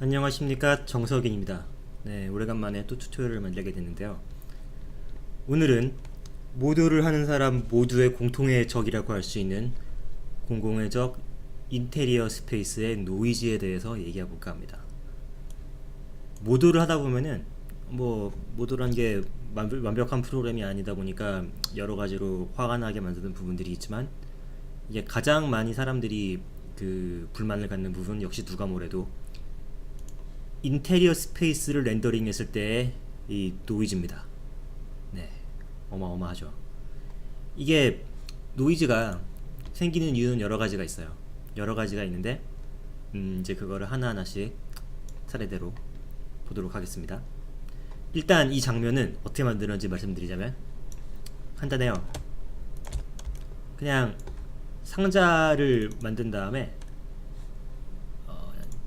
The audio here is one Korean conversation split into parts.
안녕하십니까, 정석인입니다. 네, 오래간만에 또 튜토리얼을 만들게 됐는데요. 오늘은 모드를 하는 사람 모두의 공통의 적이라고 할 수 있는 공공의 적 인테리어 스페이스의 노이즈에 대해서 얘기해 볼까 합니다. 모드를 하다 보면은 모드란 게 완벽한 프로그램이 아니다 보니까 여러 가지로 화가 나게 만드는 부분들이 있지만, 이게 가장 많이 사람들이 그 불만을 갖는 부분 역시 누가 뭐래도 인테리어 스페이스를 렌더링 했을 때의 이 노이즈입니다. 네, 어마어마하죠. 이게 노이즈가 생기는 이유는 여러 가지가 있어요. 여러 가지가 있는데 이제 그거를 하나하나씩 차례대로 보도록 하겠습니다. 일단 이 장면은 어떻게 만드는지 말씀드리자면 간단해요. 그냥 상자를 만든 다음에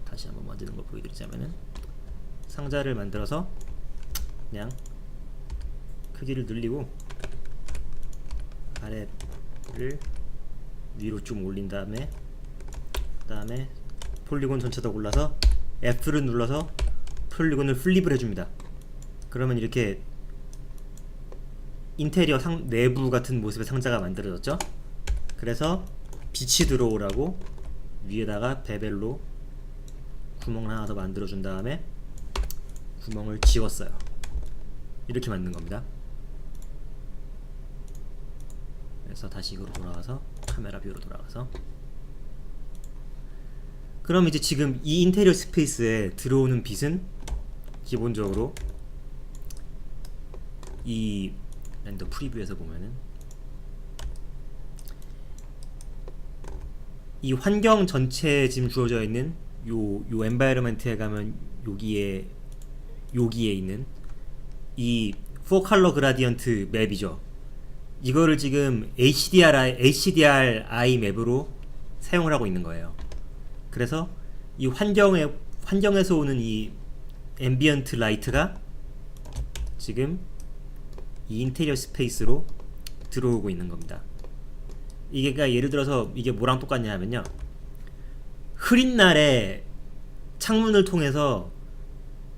다시 한번 만드는 걸 보여드리자면은, 상자를 만들어서 그냥 크기를 늘리고 아래를 위로 좀 올린 다음에 그다음에 폴리곤 전체 다 골라서 F를 눌러서 폴리곤을 플립을 해줍니다. 그러면 이렇게 인테리어 내부 같은 모습의 상자가 만들어졌죠. 그래서 빛이 들어오라고 위에다가 베벨로 구멍을 하나 더 만들어준 다음에 구멍을 지웠어요. 이렇게 만든 겁니다. 그래서 다시 이거로 돌아와서 카메라 뷰로 돌아가서, 그럼 이제 지금 이 인테리어 스페이스에 들어오는 빛은 기본적으로 이 렌더 프리뷰에서 보면은 이 환경 전체에 지금 주어져 있는 요 엔바이러먼트에 가면 여기에 있는 이 4컬러 그라디언트 맵이죠. 이거를 지금 HDRI 맵으로 사용을 하고 있는 거예요. 그래서 이 환경에서 오는 이 앰비언트 라이트가 지금 이 인테리어 스페이스로 들어오고 있는 겁니다. 이게 그러니까 예를 들어서 이게 뭐랑 똑같냐 하면요, 흐린 날에 창문을 통해서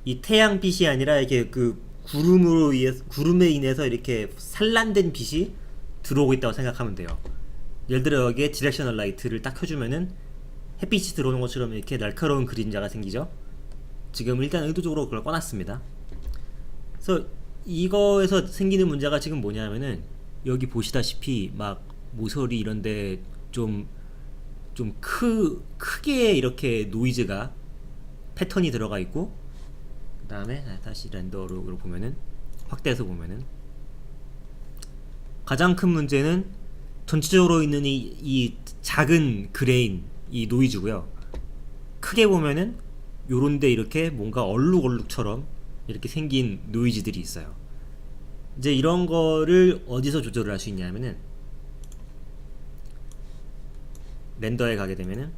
이 태양빛이 아니라 이렇게 그 구름에 인해서 이렇게 산란된 빛이 들어오고 있다고 생각하면 돼요. 예를 들어 여기에 디렉셔널 라이트를 딱 켜주면은 햇빛이 들어오는 것처럼 이렇게 날카로운 그림자가 생기죠. 지금 일단 의도적으로 그걸 꺼놨습니다. 그래서 이거에서 생기는 문제가 지금 뭐냐면은, 여기 보시다시피 막 모서리 이런데 크게 이렇게 노이즈가 패턴이 들어가 있고, 그 다음에 다시 렌더로 보면은, 확대해서 보면은 가장 큰 문제는 전체적으로 있는 이 작은 그레인 이 노이즈고요. 크게 보면은 요런데 이렇게 뭔가 얼룩얼룩처럼 이렇게 생긴 노이즈들이 있어요. 이제 이런 거를 어디서 조절을 할 수 있냐면은, 렌더에 가게 되면은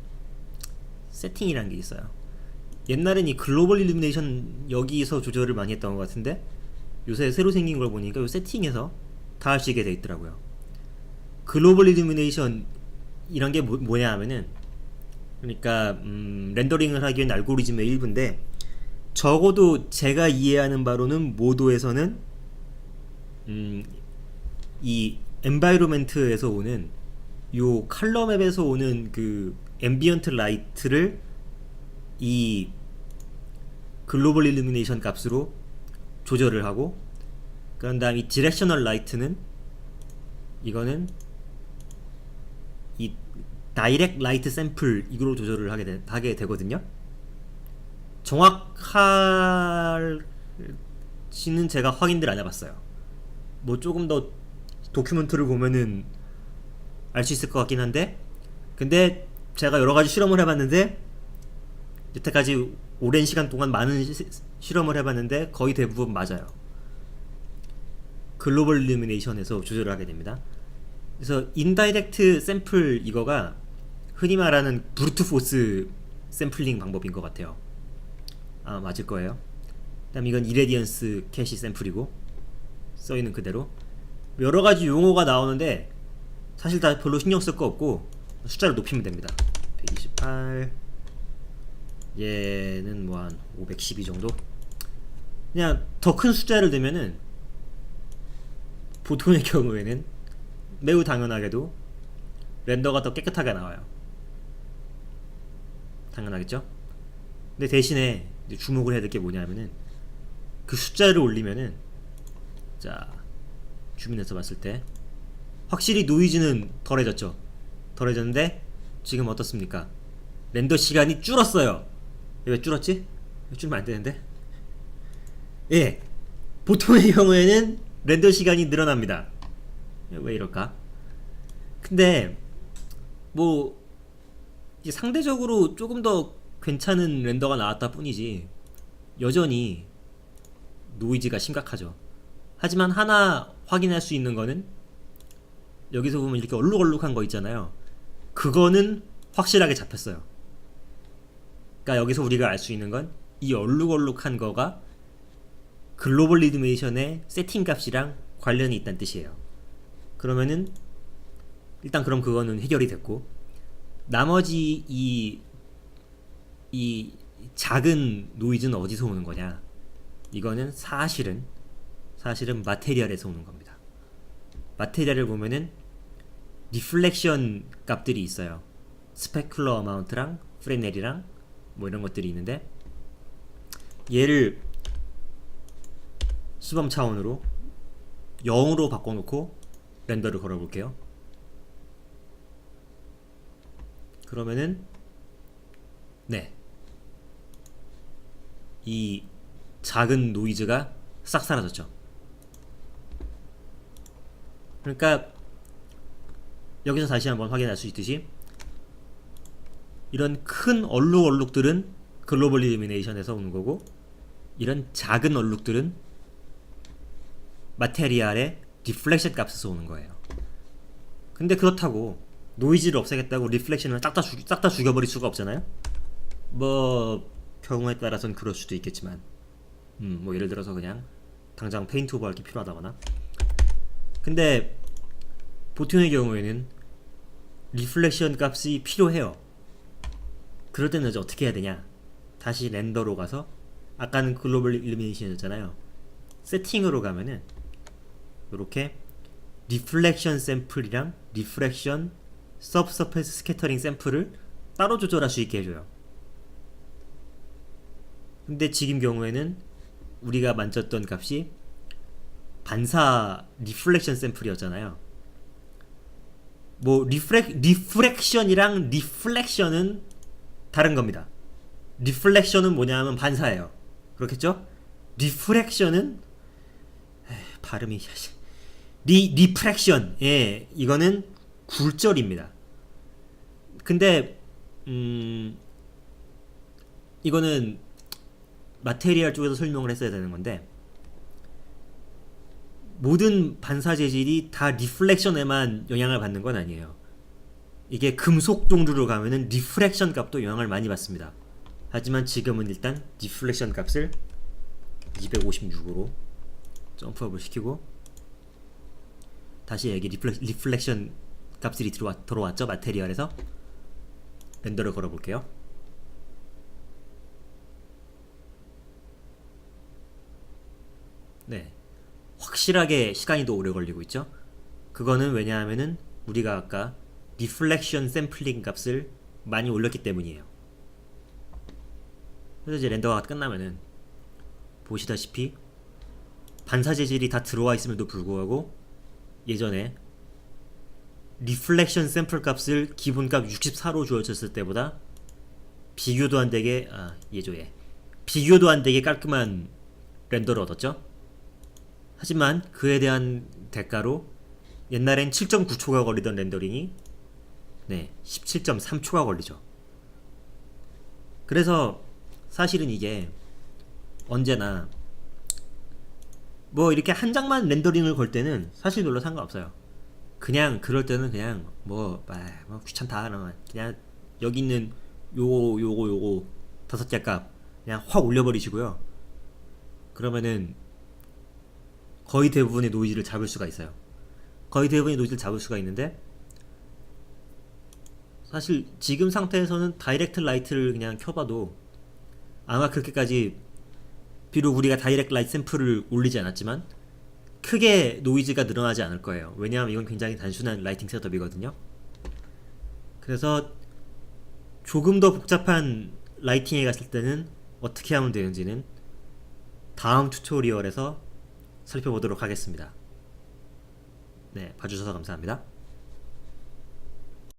세팅이라는 게 있어요. 옛날엔 이 글로벌 일루미네이션 여기서 조절을 많이 했던 것 같은데, 요새 새로 생긴 걸 보니까 요 세팅에서 다 할 수 있게 돼 있더라고요. 글로벌 일루미네이션 이란 게 뭐냐 하면은, 그러니까 렌더링을 하기 위한 알고리즘의 일부인데, 적어도 제가 이해하는 바로는 모도에서는 이 엔바이로멘트에서 오는 요 컬러 맵에서 오는 그 앰비언트 라이트를 이 글로벌 일루미네이션 값으로 조절을 하고, 그런 다음 이 디렉셔널 라이트는 이거는 이 다이렉트 라이트 샘플 이거로 조절을 하게 되거든요. 정확할지는 제가 확인들 안 해봤어요. 뭐 조금 더 도큐멘트를 보면은 알 수 있을 것 같긴 한데, 근데 제가 여러 가지 실험을 해봤는데, 여태까지 오랜 시간 동안 많은 실험을 해봤는데 거의 대부분 맞아요. 글로벌 일루미네이션에서 조절을 하게 됩니다. 그래서 인다이렉트 샘플 이거가 흔히 말하는 브루트 포스 샘플링 방법인 것 같아요. 맞을 거예요. 그 다음 이건 이레디언스 캐시 샘플이고, 써있는 그대로 여러 가지 용어가 나오는데 사실 다 별로 신경 쓸 거 없고 숫자를 높이면 됩니다. 128 얘는 뭐 한 512 정도? 그냥 더 큰 숫자를 넣으면은 보통의 경우에는 매우 당연하게도 렌더가 더 깨끗하게 나와요. 당연하겠죠? 근데 대신에 이제 주목을 해야 될 게 뭐냐면은 그 숫자를 올리면은, 자 주민에서 봤을 때 확실히 노이즈는 덜해졌죠. 덜해졌는데 지금 어떻습니까? 렌더 시간이 줄었어요. 왜 줄었지? 왜 줄면 안 되는데? 예, 보통의 경우에는 렌더 시간이 늘어납니다. 왜 이럴까? 근데 뭐 이제 상대적으로 조금 더 괜찮은 렌더가 나왔다 뿐이지 여전히 노이즈가 심각하죠. 하지만 하나 확인할 수 있는 거는, 여기서 보면 이렇게 얼룩얼룩한 거 있잖아요. 그거는 확실하게 잡혔어요. 그러니까 여기서 우리가 알 수 있는 건 이 얼룩얼룩한 거가 글로벌 리드메이션의 세팅 값이랑 관련이 있다는 뜻이에요. 그러면은 일단 그럼 그거는 해결이 됐고, 나머지 이 작은 노이즈는 어디서 오는 거냐? 이거는 사실은 마테리얼에서 오는 겁니다. 마테리얼을 보면은 리플렉션 값들이 있어요. 스페큘러 어마운트랑 프레넬이랑 뭐 이런 것들이 있는데, 얘를 수범 차원으로 0으로 바꿔놓고 렌더를 걸어볼게요. 그러면은 네, 이 작은 노이즈가 싹 사라졌죠. 그러니까 여기서 다시 한번 확인할 수 있듯이 이런 큰 얼룩얼룩들은 글로벌 일루미네이션에서 오는 거고, 이런 작은 얼룩들은 마테리얼의 리플렉션 값에서 오는 거예요. 근데 그렇다고 노이즈를 없애겠다고 리플렉션을 싹 다 죽여버릴 수가 없잖아요. 뭐 경우에 따라서는 그럴 수도 있겠지만, 뭐 예를 들어서 그냥 당장 페인트 오버하기 필요하다거나. 근데 보통의 경우에는 리플렉션 값이 필요해요. 그럴 때는 이제 어떻게 해야 되냐? 다시 렌더로 가서, 아까는 글로벌 일루미네이션이었잖아요. 세팅으로 가면은 이렇게 리플렉션 샘플이랑 리프렉션 서브서페이스 스캐터링 샘플을 따로 조절할 수 있게 해줘요. 근데 지금 경우에는 우리가 만졌던 값이 반사 리플렉션 샘플이었잖아요. 뭐 리프렉션이랑 리플렉션은 다른 겁니다. 리플렉션은 뭐냐면 반사예요. 그렇겠죠? 리프렉션은 발음이 리프렉션, 예, 이거는 굴절입니다. 근데 이거는 마테리얼 쪽에서 설명을 했어야 되는 건데, 모든 반사 재질이 다 리플렉션에만 영향을 받는 건 아니에요. 이게 금속 종류로 가면은 리프렉션 값도 영향을 많이 받습니다. 하지만 지금은 일단 리플렉션 값을 256으로 점프업을 시키고, 다시 여기 리플렉션 값들이 들어왔죠. 마테리얼에서 렌더를 걸어볼게요. 네, 확실하게 시간이 더 오래 걸리고 있죠. 그거는 왜냐하면은 우리가 아까 리플렉션 샘플링 값을 많이 올렸기 때문이에요. 그래서 이제 렌더가 끝나면은 보시다시피 반사 재질이 다 들어와 있음에도 불구하고 예전에 리플렉션 샘플 값을 기본값 64로 주어졌을 때보다 비교도 안 되게 비교도 안 되게 깔끔한 렌더를 얻었죠. 하지만 그에 대한 대가로 옛날엔 7.9초가 걸리던 렌더링이 17.3초가 걸리죠. 그래서 사실은 이게 언제나 뭐 이렇게 한 장만 렌더링을 걸 때는 사실 별로 상관없어요. 그냥 그럴 때는 그냥 뭐 귀찮다 그러면 그냥 여기 있는 요거 5개 값 그냥 확 올려버리시고요. 그러면은 거의 대부분의 노이즈를 잡을 수가 있어요. 거의 대부분의 노이즈를 잡을 수가 있는데, 사실 지금 상태에서는 다이렉트 라이트를 그냥 켜봐도 아마 그렇게까지, 비록 우리가 다이렉트 라이트 샘플을 올리지 않았지만 크게 노이즈가 늘어나지 않을 거예요. 왜냐하면 이건 굉장히 단순한 라이팅 셋업이거든요. 그래서 조금 더 복잡한 라이팅에 갔을 때는 어떻게 하면 되는지는 다음 튜토리얼에서 살펴보도록 하겠습니다. 네, 봐주셔서 감사합니다.